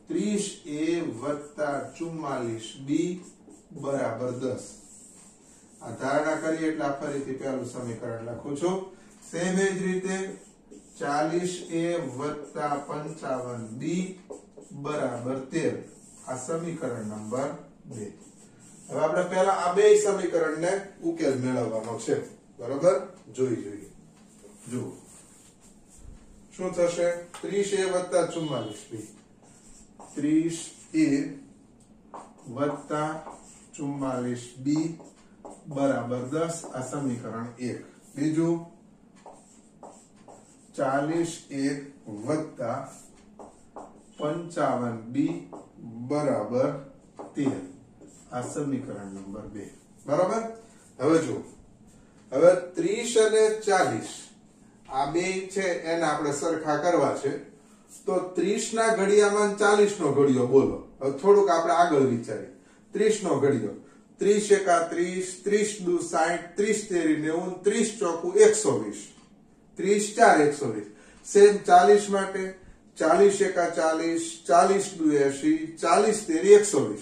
30a + 44b બરાબર 10. આ ધારણા કરીએ એટલે આ ફરીથી પહેલું સમીકરણ લખું છું. સેમ જ રીતે 40a + 55b બરાબર 13. આ સમીકરણ નંબર 2. હવે આપણે પહેલા આ બે સમીકરણને ઉકેલ મેળવવાનો છે. બરાબર. જોઈએ. જુઓ શું થશે? 30a + 44b 30a + 44b બરાબર 10. આ સમીકરણ 1. બીજું 40a + 55b બરાબર 13. આ સમીકરણ નંબર 2. બરાબર. હવે જો, હવે 30 અને 40 આ બે છે એને આપણે સરખા કરવા છે. તો 30 ના ઘડિયામાં 40 નો ઘડિયો બોલો. હવે થોડુંક આપણે આગળ વિચારીએ. 30 નો ઘડિયો 30 × 30 30 × 60 30 × 30 30 × 120 30 4 120. સેમ 40 માટે 40 × 40 40 × 80 40 120.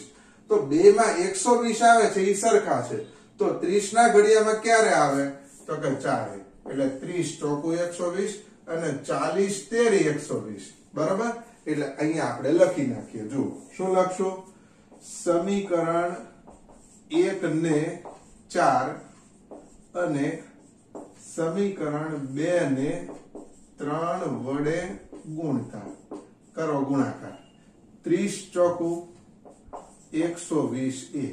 તો બે માં 120 આવે છે એ સરખા છે. તો 30 ના ઘડિયામાં ક્યારે આવે? તો કે 4 એટલે 30 × 120 અને 40 120. બરાબર. એટલે અહીંયા આપણે લખી નાખીએ. જો શું લખશું? સમીકરણ 1 ને 4 અને સમીકરણ 2 ને 3 વડે ગુણતા કરો ગુણાકાર. 30 × 120a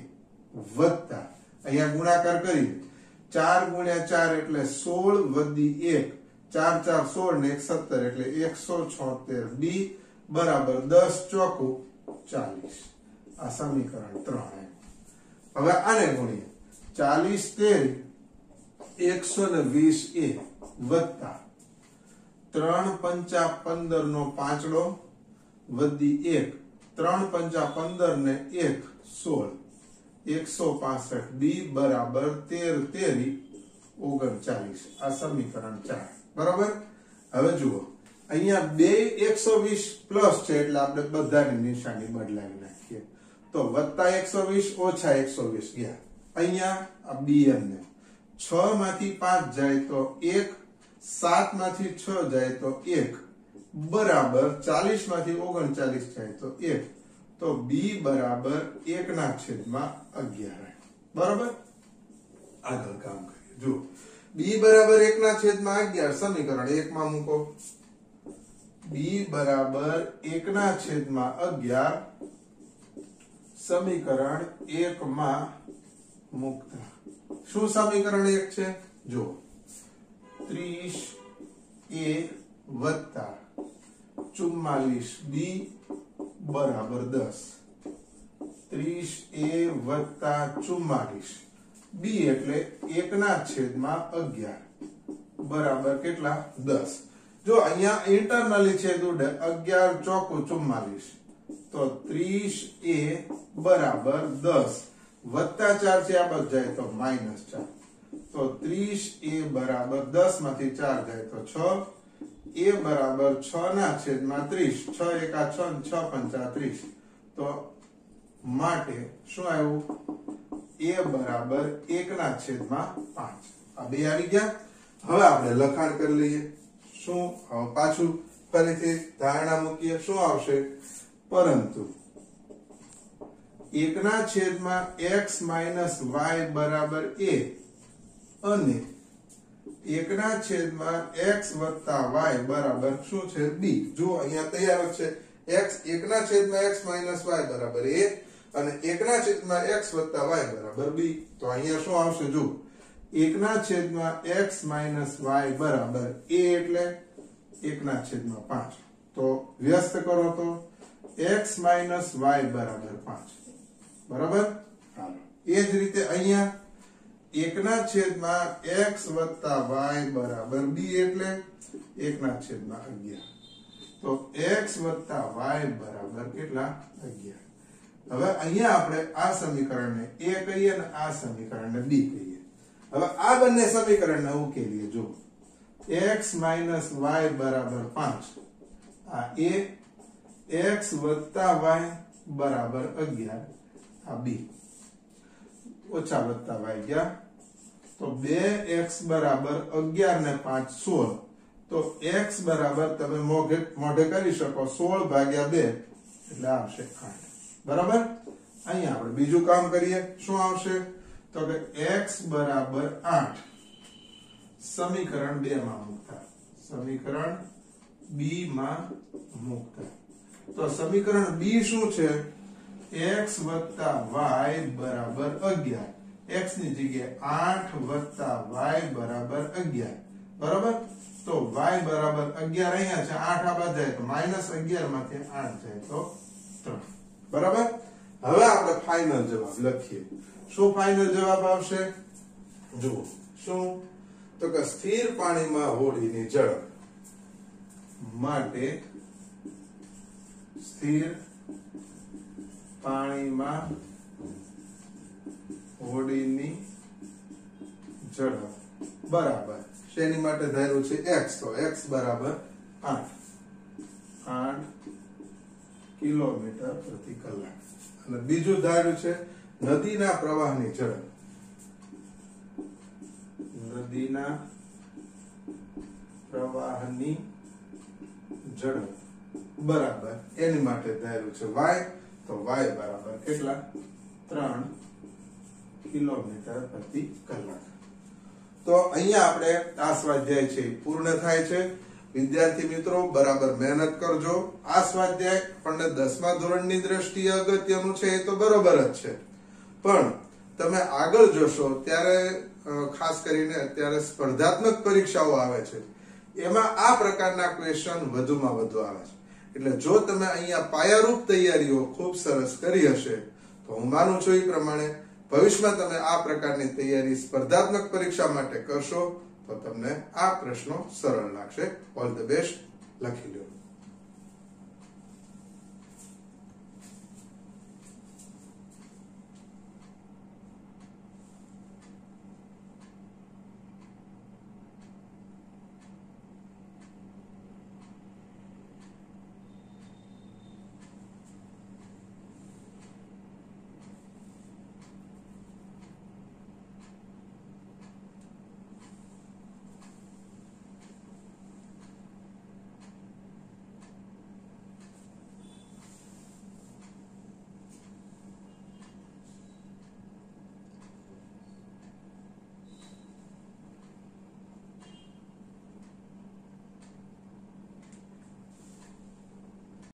વત્તા અહીંયા ગુણાકાર કરી 4 ગુણ્યા 4 એટલે 16 વધી 1, 4 4 16 ને 1 17 એટલે 176 b બરાબર 10 ચોકુ 40. આ સમીકરણ 3. હવે આને ગુણીએ 40 13 120 વત્તા 3 પંચા 15 નો પાંચડો વધી 1, 3 પંચા 15 ને 1 16, 165 b બરાબર 13 તેરી 39. આ સમીકરણ 4. બરાબર. હવે જુઓ અહીંયા બે 120 પ્લસ છે એટલે આપણે બધાની નિશાની બદલાવી નાખીએ. તો વત્તા 120 ઓછા 120 ગયા. અહીંયા આ bn ને 6 માંથી 5 જાય તો 1, 7 માંથી 6 જાય તો 1 બરાબર 40 માંથી 39 જાય તો 1. તો b બરાબર 1/11. બરાબર. આગળ કામ કરીએ. જો b બરાબર 1/11 સમીકરણ 1 માં મૂકો. b બરાબર 1/11 સમીકરણ 1 માં મૂકતા શું સમીકરણ 1 છે? જો 30a વત્તા 44b બરાબર 10. 30a વત્તા 44b એટલે 1/11 બરાબર કેટલા? 10. જો અહીંયા ઇન્ટરનલી છે તો 11 ચોકુ 44, તો 30a બરાબર 10 વત્તા 4 છે આ બાજુ જાય તો -4. તો 30a બરાબર 10 માંથી 4 જાય તો 6, a બરાબર 6/30, 6 એકા 6 6 પંચા 30. તો માટે શું આવ્યું? a બરાબર 1/5. આ બે આવી ગયા. હવે આપણે લખાણ કરી લઈએ. શું? હવે પાછું ફરીથી ધારણા મૂકીએ. શું આવશે? પરંતુ 1/x માઇનસ y બરાબર a અને 1/x વત્તા y બરાબર શું છે? b. જો અહીંયા તૈયાર છે x 1/x માઇનસ y બરાબર a અને 1/x વત્તા y બરાબર b. તો અહીંયા શું આવશે? જો 1/x માઇનસ y બરાબર a એટલે 1/5. તો વ્યસ્ત કરો તો x માઇનસ y બરાબર 5. બરાબર. હાલો એ જ રીતે અહીંયા 1/x વત્તા y બરાબર b એટલે 1/11. તો x વત્તા y બરાબર કેટલા? 11. હવે અહીંયા આપણે આ સમીકરણને a કહીએ અને આ સમીકરણને b કહીએ. હવે આ બંને સમીકરણને ઉકેલીએ. જો x માઇનસ y બરાબર 5, આ a, x વત્તા y બરાબર 11, આ b. ઓછા વત્તા y ગયા તો 2x બરાબર 11 ને 5 16. તો x બરાબર તમે મોઢે કરી શકો 16 ભાગ્યા 2 એટલે આવશે 8. બરાબર. અહીંયા આપણે બીજું કામ કરીએ. શું આવશે? તો કે x બરાબર 8 સમીકરણ 2 માં મૂકતા. સમીકરણ b માં મૂકતા. તો સમીકરણ b શું છે? x વત્તા y બરાબર 11. x ની જગ્યાએ 8 વત્તા y બરાબર 11. બરાબર. તો y બરાબર 11 અહીંયા છે, 8 આ બાદ જાય તો -11 માંથી 8 જાય તો 3. બરાબર. હવે આપણે ફાઇનલ જવાબ લખીએ. શું ફાઇનલ જવાબ આવશે? જુઓ શું? તો કે સ્થિર પાણીમાં હોડીની ઝડપ માટે સ્થિર પાણીમાં હોડીની ઝડપ બરાબર શેની માટે ધાર્યું છે? x. તો x બરાબર 8 કિલોમીટર પ્રતિ કલાક. અને બીજું ધાર્યું છે નદીના પ્રવાહની ઝડપ. નદીના પ્રવાહની ઝડપ બરાબર એની માટે ધાર્યું છે y. તો y બરાબર કેટલા? 3 કિલોમીટર પ્રતિ કલાક. તો અહીંયા આપણે આ સ્વાધ્યાય છે પૂર્ણ થાય છે. વિદ્યાર્થી મિત્રો બરાબર મહેનત કરજો. આ સ્વાધ્યાય આપણને 10મા ધોરણની દ્રષ્ટિએ અગત્યનું છે એ તો બરોબર જ છે, પણ તમે આગળ જોશો ત્યારે ખાસ કરીને અત્યારે સ્પર્ધાત્મક પરીક્ષાઓ આવે છે એમાં આ પ્રકારના ક્વેશ્ચન વધુમાં વધુ આવે છે. એટલે જો તમે અહીંયા પાયારૂપ તૈયારીઓ ખૂબ સરસ કરી હશે તો હું માનું છું એ પ્રમાણે ભવિષ્યમાં તમે આ પ્રકારની તૈયારી સ્પર્ધાત્મક પરીક્ષા માટે કરશો તો તમને આ પ્રશ્નો સરળ લાગશે. All the best. લખી લો.